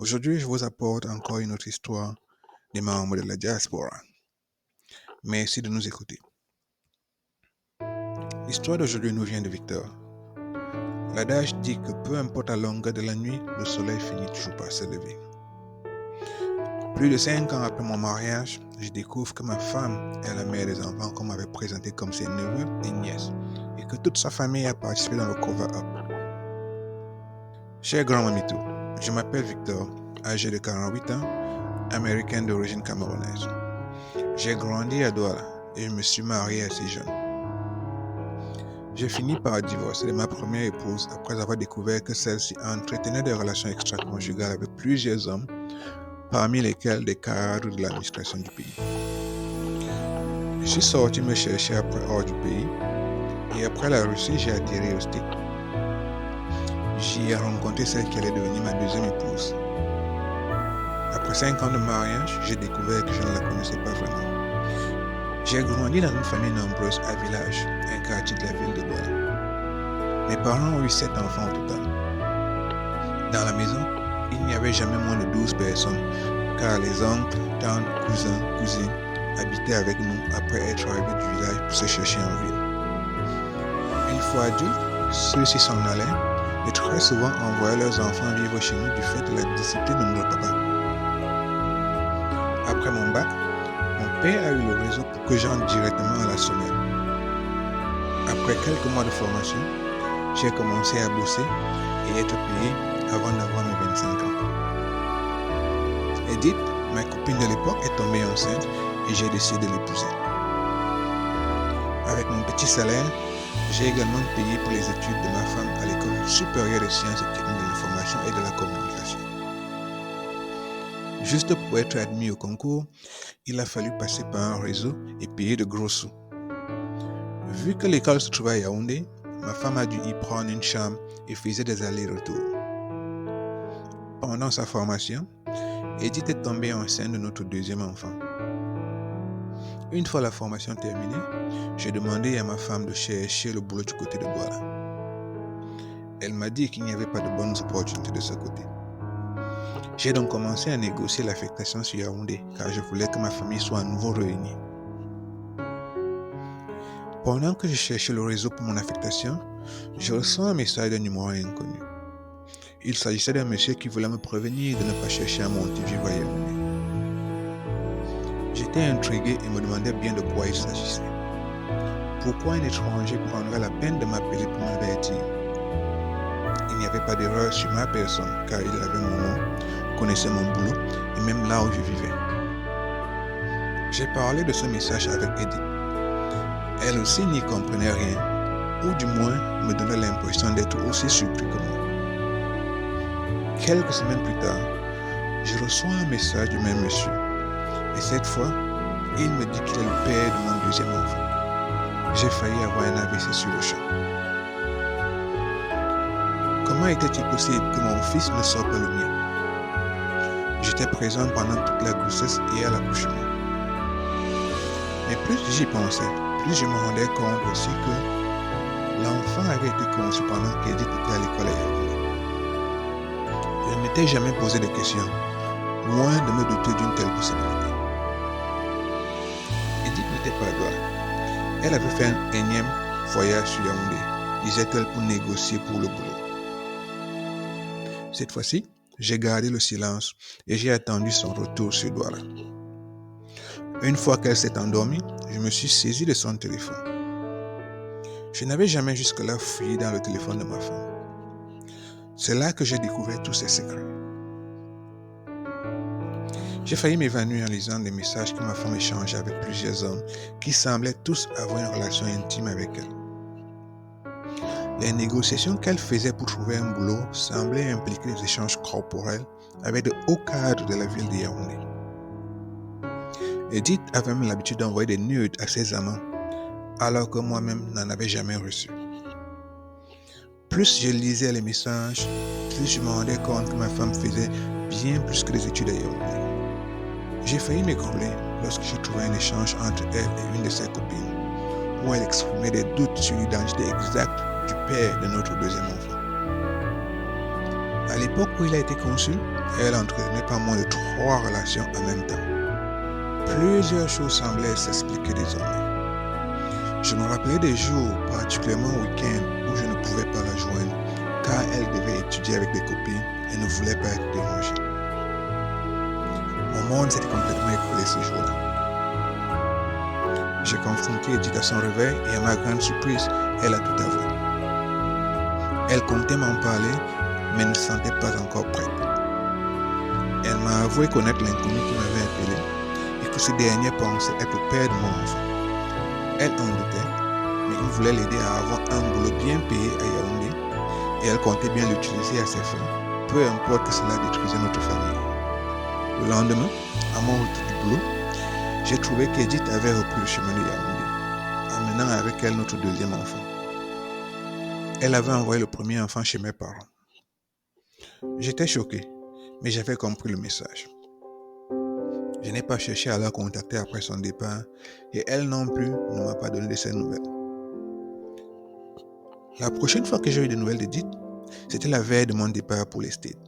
Aujourd'hui, je vous apporte encore une autre histoire des membres de la diaspora. Merci de nous écouter. L'histoire d'aujourd'hui nous vient de Victor. L'adage dit que peu importe la longueur de la nuit, le soleil finit toujours par se lever. Plus de 5 ans après mon mariage, je découvre que ma femme est la mère des enfants qu'on m'avait présenté comme ses neveux et nièces, et que toute sa famille a participé dans le cover-up. Cher grand mamito, je m'appelle Victor, âgé de 48 ans, américain d'origine camerounaise. J'ai grandi à Douala et je me suis marié assez jeune. J'ai fini par divorcer de ma première épouse après avoir découvert que celle-ci entretenait des relations extra-conjugales avec plusieurs hommes, parmi lesquels des cadres de l'administration du pays. Je suis sorti me chercher après hors du pays et après la Russie, j'ai atterri au States. J'y ai rencontré celle qui allait devenir ma deuxième épouse. Après 5 ans de mariage, j'ai découvert que je ne la connaissais pas vraiment. J'ai grandi dans une famille nombreuse à Village, un quartier de la ville de Douala. Mes parents ont eu 7 enfants au total. Dans la maison, il n'y avait jamais moins de 12 personnes, car les oncles, tantes, cousins, cousines habitaient avec nous après être arrivés du village pour se chercher en ville. Une fois adultes, ceux-ci s'en allaient et très souvent envoyaient leurs enfants vivre chez nous du fait de la discipline de notre papa. Après mon bac, mon père a eu le réseau pour que j'entre directement à la sommeil. Après quelques mois de formation, j'ai commencé à bosser et être payé avant d'avoir mes 25 ans. Edith, ma copine de l'époque, est tombée enceinte et j'ai décidé de l'épouser. Avec mon petit salaire, j'ai également payé pour les études de ma femme à l'école supérieure des sciences et techniques de l'information et de la communication. Juste pour être admis au concours, il a fallu passer par un réseau et payer de gros sous. Vu que l'école se trouvait à Yaoundé, ma femme a dû y prendre une chambre et faisait des allers-retours. Pendant sa formation, Edith est tombée enceinte de notre deuxième enfant. Une fois la formation terminée, j'ai demandé à ma femme de chercher le boulot du côté de Douala. Elle m'a dit qu'il n'y avait pas de bonnes opportunités de ce côté. J'ai donc commencé à négocier l'affectation sur Yaoundé, car je voulais que ma famille soit à nouveau réunie. Pendant que je cherchais le réseau pour mon affectation, je reçois un message d'un numéro inconnu. Il s'agissait d'un monsieur qui voulait me prévenir de ne pas chercher à monter vivre à Yaoundé. J'étais intrigué et me demandais bien de quoi il s'agissait. Pourquoi un étranger prendrait la peine de m'appeler pour m'avertir? Il n'y avait pas d'erreur sur ma personne, car il avait mon nom, connaissait mon boulot et même là où je vivais. J'ai parlé de ce message avec Edith. Elle aussi n'y comprenait rien, ou du moins me donnait l'impression d'être aussi surpris que moi. Quelques semaines plus tard, je reçois un message du même monsieur, et cette fois, il me dit qu'il est le père de mon deuxième enfant. J'ai failli avoir un AVC sur le champ. Comment était-il possible que mon fils ne soit pas le mien? J'étais présent pendant toute la grossesse et à l'accouchement. Mais plus j'y pensais, plus je me rendais compte aussi que l'enfant avait été conçu pendant qu'Edith était à l'école à Yaoundé. Je ne m'étais jamais posé de questions, loin de me douter d'une telle possibilité. Edith n'était pas à Douala. Elle avait fait un énième voyage sur Yaoundé, disait-elle, pour négocier pour le boulot. Cette fois-ci, j'ai gardé le silence et j'ai attendu son retour sur Douala. Une fois qu'elle s'est endormie, je me suis saisi de son téléphone. Je n'avais jamais jusque-là fouillé dans le téléphone de ma femme. C'est là que j'ai découvert tous ses secrets. J'ai failli m'évanouir en lisant des messages que ma femme échangeait avec plusieurs hommes qui semblaient tous avoir une relation intime avec elle. Les négociations qu'elle faisait pour trouver un boulot semblaient impliquer des échanges corporels avec de hauts cadres de la ville de Yaoundé. Edith avait même l'habitude d'envoyer des nudes à ses amants, alors que moi-même n'en avais jamais reçu. Plus je lisais les messages, plus je me rendais compte que ma femme faisait bien plus que des études à Yaoundé. J'ai failli m'écrouler lorsque j'ai trouvé un échange entre elle et une de ses copines, où elle exprimait des doutes sur l'identité exacte du père de notre deuxième enfant. À l'époque où il a été consul, elle entretenait pas moins de 3 relations en même temps. Plusieurs choses semblaient s'expliquer désormais. Je me rappelais des jours, particulièrement au week-end, où je ne pouvais pas la joindre, car elle devait étudier avec des copines et ne voulait pas être dérangée. Mon monde s'était complètement écroulé ce jour-là. J'ai confronté Edith à son réveil et à ma grande surprise, elle a tout avoué. Elle comptait m'en parler, mais ne se sentait pas encore prête. Elle m'a avoué connaître l'inconnu qui m'avait appelé et que ce dernier pensait être le père de mon enfant. Elle en doutait, mais il voulait l'aider à avoir un boulot bien payé à Yaoundé et elle comptait bien l'utiliser à ses fins, peu importe que cela détruisait notre famille. Le lendemain, à mon retour du boulot, j'ai trouvé qu'Edith avait repris le chemin de Yaoundé, emmenant avec elle notre deuxième enfant. Elle avait envoyé le premier enfant chez mes parents. J'étais choqué, mais j'avais compris le message. Je n'ai pas cherché à la contacter après son départ et elle non plus ne m'a pas donné de ses nouvelles. La prochaine fois que j'ai eu des nouvelles d'Edith, c'était la veille de mon départ pour les States.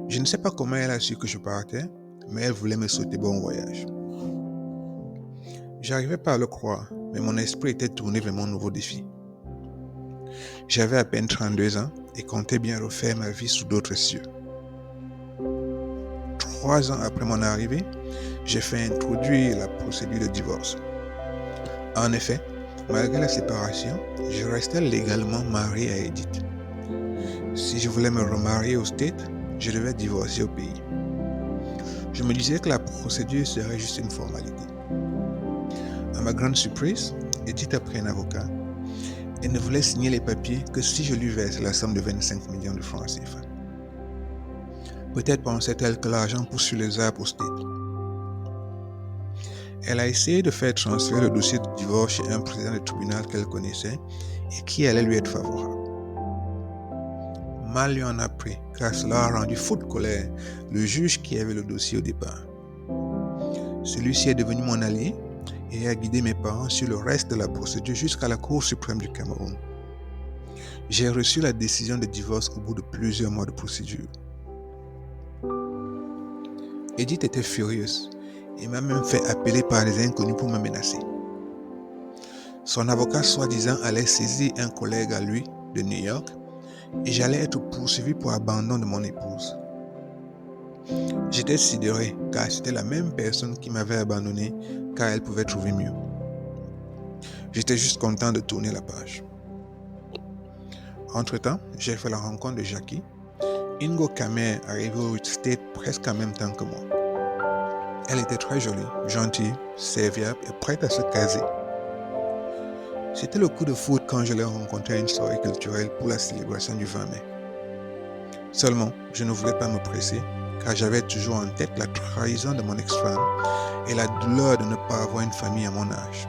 Je ne sais pas comment elle a su que je partais, mais elle voulait me souhaiter bon voyage. J'arrivais pas à le croire, mais mon esprit était tourné vers mon nouveau défi. J'avais à peine 32 ans et comptais bien refaire ma vie sous d'autres cieux. 3 ans après mon arrivée, j'ai fait introduire la procédure de divorce. En effet, malgré la séparation, je restais légalement marié à Edith. Si je voulais me remarier aux States, je devais divorcer au pays. Je me disais que la procédure serait juste une formalité. À ma grande surprise, Edith a pris un avocat et ne voulait signer les papiers que si je lui versais la somme de 25 millions de francs CFA. Peut-être pensait-elle que l'argent pousse sur les arbres aux States. Elle a essayé de faire transférer le dossier de divorce chez un président de tribunal qu'elle connaissait et qui allait lui être favorable. Mal lui en a pris, car cela a rendu fou de colère le juge qui avait le dossier au départ. Celui-ci est devenu mon allié et a guidé mes parents sur le reste de la procédure jusqu'à la Cour suprême du Cameroun. J'ai reçu la décision de divorce au bout de plusieurs mois de procédure. Edith était furieuse et m'a même fait appeler par des inconnus pour me menacer. Son avocat soi-disant allait saisir un collègue à lui de New York et j'allais être poursuivi pour abandon de mon épouse. J'étais sidéré car c'était la même personne qui m'avait abandonné car elle pouvait trouver mieux. J'étais juste content de tourner la page. Entre-temps, j'ai fait la rencontre de Jackie, Ingo Kamer arrivé au State presque en même temps que moi. Elle était très jolie, gentille, serviable et prête à se caser. C'était le coup de foudre quand je l'ai rencontrée à une soirée culturelle pour la célébration du 20 mai. Seulement, je ne voulais pas me presser car j'avais toujours en tête la trahison de mon ex-femme et la douleur de ne pas avoir une famille à mon âge.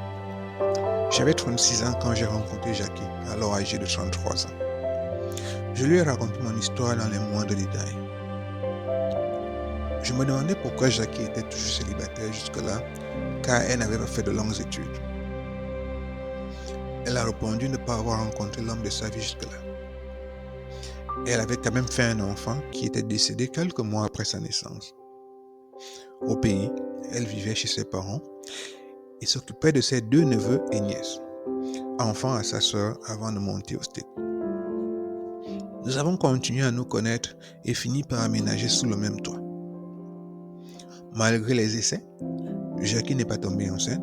J'avais 36 ans quand j'ai rencontré Jackie, alors âgée de 33 ans. Je lui ai raconté mon histoire dans les moindres détails. Je me demandais pourquoi Jackie était toujours célibataire jusque-là, car elle n'avait pas fait de longues études. Elle a répondu ne pas avoir rencontré l'homme de sa vie jusque-là. Elle avait quand même fait un enfant qui était décédé quelques mois après sa naissance. Au pays, elle vivait chez ses parents et s'occupait de ses 2 neveux et nièces, enfants à sa sœur avant de monter au States. Nous avons continué à nous connaître et fini par aménager sous le même toit. Malgré les essais, Jackie n'est pas tombée enceinte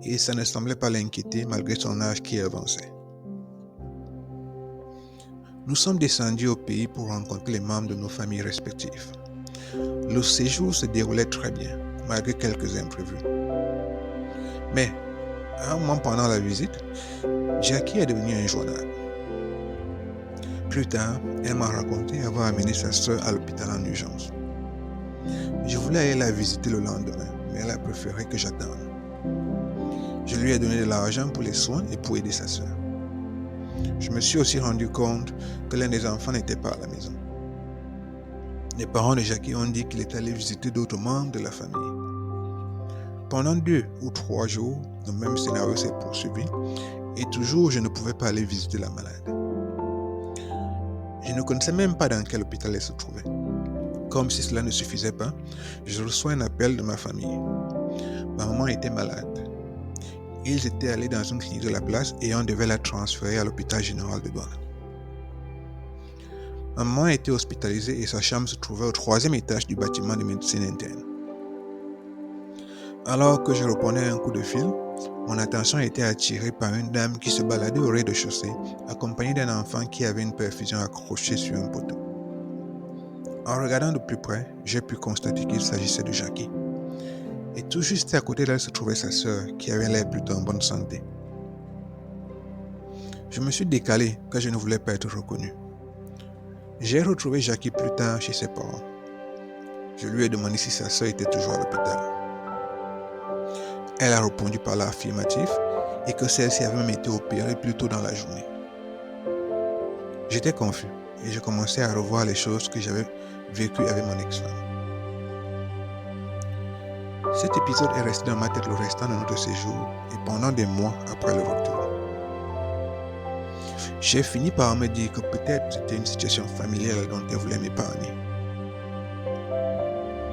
et ça ne semblait pas l'inquiéter malgré son âge qui avançait. Nous sommes descendus au pays pour rencontrer les membres de nos familles respectives. Le séjour se déroulait très bien, malgré quelques imprévus. Mais, un moment pendant la visite, Jackie est devenue injoignable. Plus tard, elle m'a raconté avoir amené sa sœur à l'hôpital en urgence. Je voulais aller la visiter le lendemain, mais elle a préféré que j'attende. Je lui ai donné de l'argent pour les soins et pour aider sa sœur. Je me suis aussi rendu compte que l'un des enfants n'était pas à la maison. Les parents de Jackie ont dit qu'il est allé visiter d'autres membres de la famille. Pendant 2 ou 3 jours, le même scénario s'est poursuivi et toujours je ne pouvais pas aller visiter la malade. Je ne connaissais même pas dans quel hôpital elle se trouvait. Comme si cela ne suffisait pas, je reçois un appel de ma famille. Ma maman était malade. Ils étaient allés dans une clinique de la place et on devait la transférer à l'hôpital général de Douala. Ma maman était hospitalisée et sa chambre se trouvait au 3e étage du bâtiment de médecine interne. Alors que je reprenais un coup de fil, mon attention était attirée par une dame qui se baladait au rez-de-chaussée, accompagnée d'un enfant qui avait une perfusion accrochée sur un poteau. En regardant de plus près, j'ai pu constater qu'il s'agissait de Jackie. Et tout juste à côté d'elle se trouvait sa sœur, qui avait l'air plutôt en bonne santé. Je me suis décalé car je ne voulais pas être reconnu. J'ai retrouvé Jackie plus tard chez ses parents. Je lui ai demandé si sa sœur était toujours à l'hôpital. Elle a répondu par l'affirmatif et que celle-ci avait même été opérée plus tôt dans la journée. J'étais confus et je commençais à revoir les choses que j'avais vécues avec mon ex-femme. Cet épisode est resté dans ma tête le restant de notre séjour et pendant des mois après le retour. J'ai fini par me dire que peut-être c'était une situation familiale dont elle voulait m'épargner.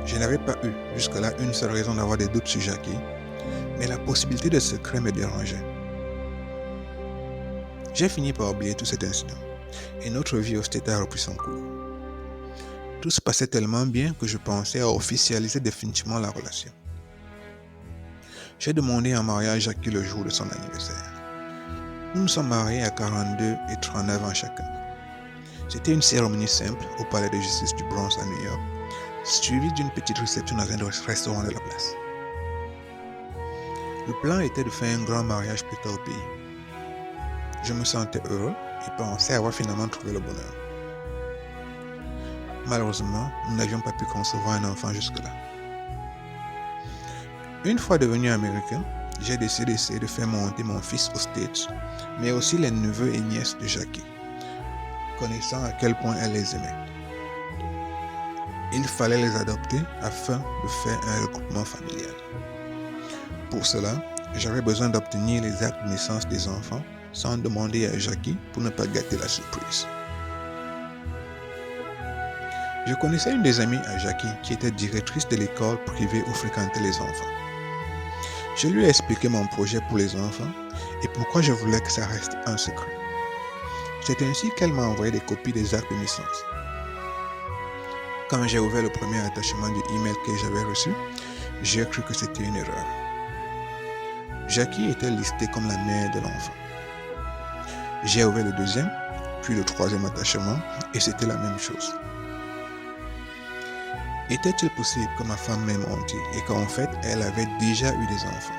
Je n'avais pas eu jusque-là une seule raison d'avoir des doutes sur Jackie, mais la possibilité de secret me dérangeait. J'ai fini par oublier tout cet incident et notre vie au States a repris son cours. Tout se passait tellement bien que je pensais à officialiser définitivement la relation. J'ai demandé en mariage Jackie le jour de son anniversaire. Nous nous sommes mariés à 42 et 39 ans chacun. C'était une cérémonie simple au palais de justice du Bronx à New York, suivie d'une petite réception dans un restaurant de la place. Le plan était de faire un grand mariage plus tard au pays. Je me sentais heureux et pensais avoir finalement trouvé le bonheur. Malheureusement, nous n'avions pas pu concevoir un enfant jusque-là. Une fois devenu américain, j'ai décidé d'essayer de faire monter mon fils aux States, mais aussi les neveux et nièces de Jackie, connaissant à quel point elle les aimait. Il fallait les adopter afin de faire un regroupement familial. Pour cela, j'avais besoin d'obtenir les actes de naissance des enfants sans demander à Jackie pour ne pas gâter la surprise. Je connaissais une des amies à Jackie qui était directrice de l'école privée où fréquentaient les enfants. Je lui ai expliqué mon projet pour les enfants et pourquoi je voulais que ça reste un secret. C'est ainsi qu'elle m'a envoyé des copies des actes de naissance. Quand j'ai ouvert le premier attachement du email que j'avais reçu, j'ai cru que c'était une erreur. Jackie était listée comme la mère de l'enfant. J'ai ouvert le deuxième, puis le troisième attachement et c'était la même chose. Était-il possible que ma femme m'ait menti et qu'en fait, elle avait déjà eu des enfants?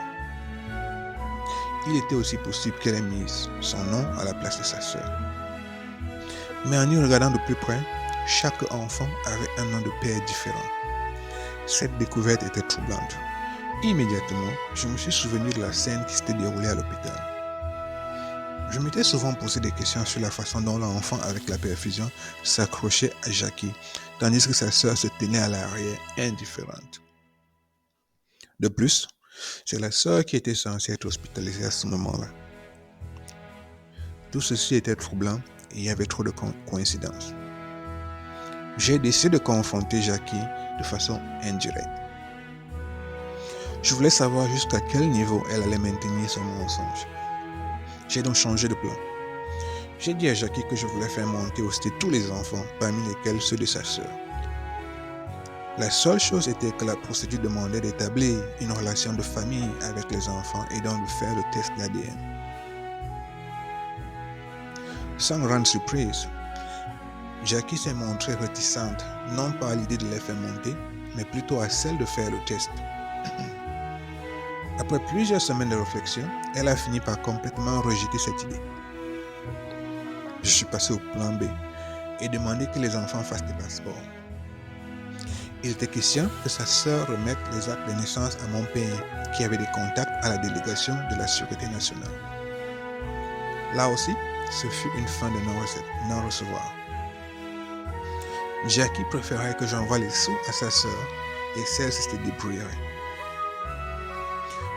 Il était aussi possible qu'elle ait mis son nom à la place de sa sœur. Mais en y regardant de plus près, chaque enfant avait un nom de père différent. Cette découverte était troublante. Immédiatement, je me suis souvenu de la scène qui s'était déroulée à l'hôpital. Je m'étais souvent posé des questions sur la façon dont l'enfant avec la perfusion s'accrochait à Jackie, tandis que sa sœur se tenait à l'arrière, indifférente. De plus, c'est la sœur qui était censée être hospitalisée à ce moment-là. Tout ceci était troublant et il y avait trop de coïncidences. J'ai décidé de confronter Jackie de façon indirecte. Je voulais savoir jusqu'à quel niveau elle allait maintenir son mensonge. J'ai donc changé de plan. J'ai dit à Jackie que je voulais faire monter au stade tous les enfants, parmi lesquels ceux de sa sœur. La seule chose était que la procédure demandait d'établir une relation de famille avec les enfants et donc de faire le test d'ADN. Sans grande surprise, Jackie s'est montrée réticente, non pas à l'idée de les faire monter, mais plutôt à celle de faire le test. Après plusieurs semaines de réflexion, elle a fini par complètement rejeter cette idée. Je suis passé au plan B et demandé que les enfants fassent des passeports. Il était question que sa sœur remette les actes de naissance à mon père, qui avait des contacts à la délégation de la Sûreté nationale. Là aussi, ce fut une fin de non-recevoir. Jackie préférait que j'envoie les sous à sa sœur et celle-ci se débrouillerait.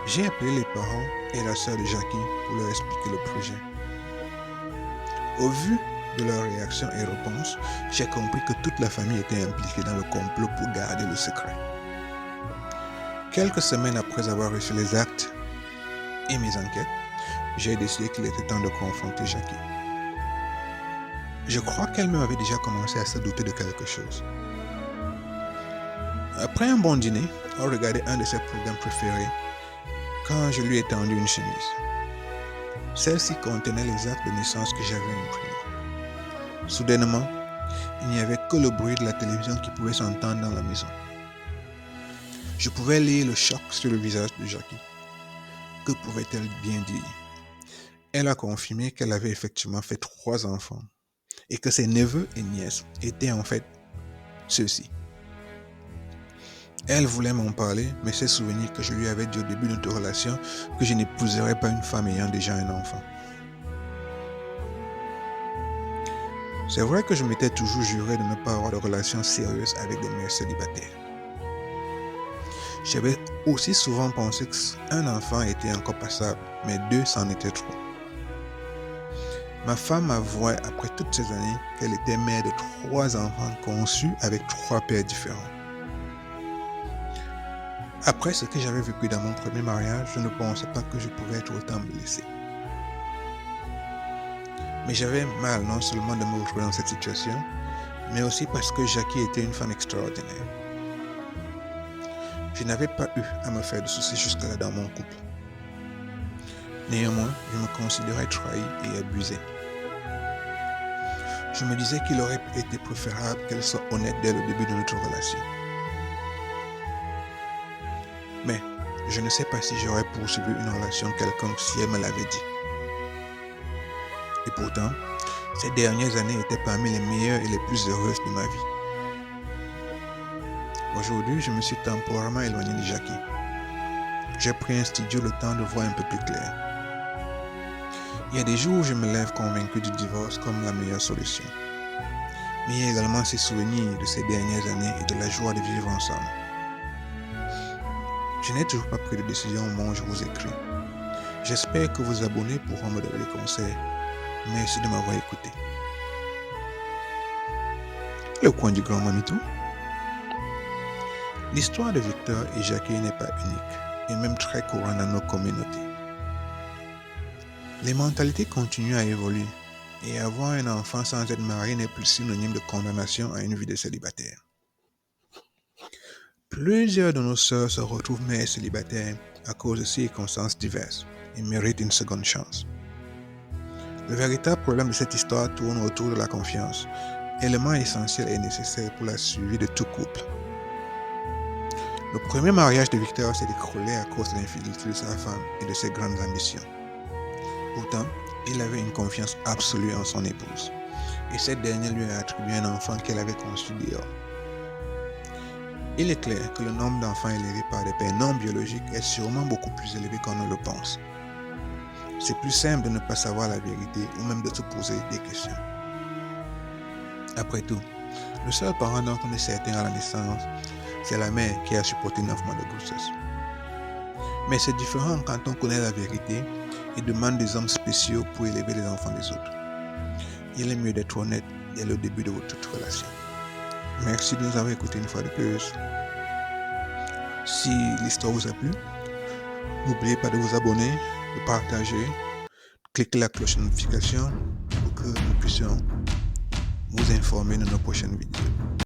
J'ai appelé les parents et la sœur de Jackie pour leur expliquer le projet. Au vu de leurs réactions et réponses, j'ai compris que toute la famille était impliquée dans le complot pour garder le secret. Quelques semaines après avoir reçu les actes et mes enquêtes, j'ai décidé qu'il était temps de confronter Jackie. Je crois qu'elle-même avait déjà commencé à se douter de quelque chose. Après un bon dîner, on regardait un de ses programmes préférés quand je lui ai tendu une chemise. Celle-ci contenait les actes de naissance que j'avais imprimés. Soudainement, il n'y avait que le bruit de la télévision qui pouvait s'entendre dans la maison. Je pouvais lire le choc sur le visage de Jackie. Que pouvait-elle bien dire? Elle a confirmé qu'elle avait effectivement fait 3 enfants et que ses neveux et nièces étaient en fait ceux-ci. Elle voulait m'en parler, mais s'est souvenue que je lui avais dit au début de notre relation que je n'épouserais pas une femme ayant déjà un enfant. C'est vrai que je m'étais toujours juré de ne pas avoir de relations sérieuses avec des mères célibataires. J'avais aussi souvent pensé qu'un enfant était encore passable, mais 2, c'en était trop. Ma femme avouait après toutes ces années qu'elle était mère de 3 enfants conçus avec 3 pères différents. Après ce que j'avais vécu dans mon premier mariage, je ne pensais pas que je pouvais être autant blessé. Mais j'avais mal non seulement de me retrouver dans cette situation, mais aussi parce que Jackie était une femme extraordinaire. Je n'avais pas eu à me faire de soucis jusque-là dans mon couple. Néanmoins, je me considérais trahi et abusé. Je me disais qu'il aurait été préférable qu'elle soit honnête dès le début de notre relation. Mais je ne sais pas si j'aurais poursuivi une relation quelconque si elle me l'avait dit. Et pourtant, ces dernières années étaient parmi les meilleures et les plus heureuses de ma vie. Aujourd'hui, je me suis temporairement éloigné de Jackie. J'ai pris un studio le temps de voir un peu plus clair. Il y a des jours où je me lève convaincu du divorce comme la meilleure solution. Mais il y a également ces souvenirs de ces dernières années et de la joie de vivre ensemble. Je n'ai toujours pas pris de décision au moment où je vous écris. J'espère que vos abonnés pourront me donner des conseils. Merci de m'avoir écouté. Le coin du grand Mamito. L'histoire de Victor et Jackie n'est pas unique et même très courante dans nos communautés. Les mentalités continuent à évoluer et avoir un enfant sans être marié n'est plus synonyme de condamnation à une vie de célibataire. Plusieurs de nos sœurs se retrouvent mères célibataires à cause de circonstances diverses et méritent une seconde chance. Le véritable problème de cette histoire tourne autour de la confiance, élément essentiel et nécessaire pour la survie de tout couple. Le premier mariage de Victor s'est écroulé à cause de l'infidélité de sa femme et de ses grandes ambitions. Pourtant, il avait une confiance absolue en son épouse, et cette dernière lui a attribué un enfant qu'elle avait conçu dehors. Il est clair que le nombre d'enfants élevés par des pères non biologiques est sûrement beaucoup plus élevé qu'on ne le pense. C'est plus simple de ne pas savoir la vérité ou même de se poser des questions. Après tout, le seul parent dont on est certain à la naissance, c'est la mère qui a supporté 9 mois de grossesse. Mais c'est différent quand on connaît la vérité et demande des hommes spéciaux pour élever les enfants des autres. Il est mieux d'être honnête dès le début de votre relation. Merci de nous avoir écoutés une fois de plus. Si l'histoire vous a plu, n'oubliez pas de vous abonner, de partager, de cliquer la cloche de notification pour que nous puissions vous informer de nos prochaines vidéos.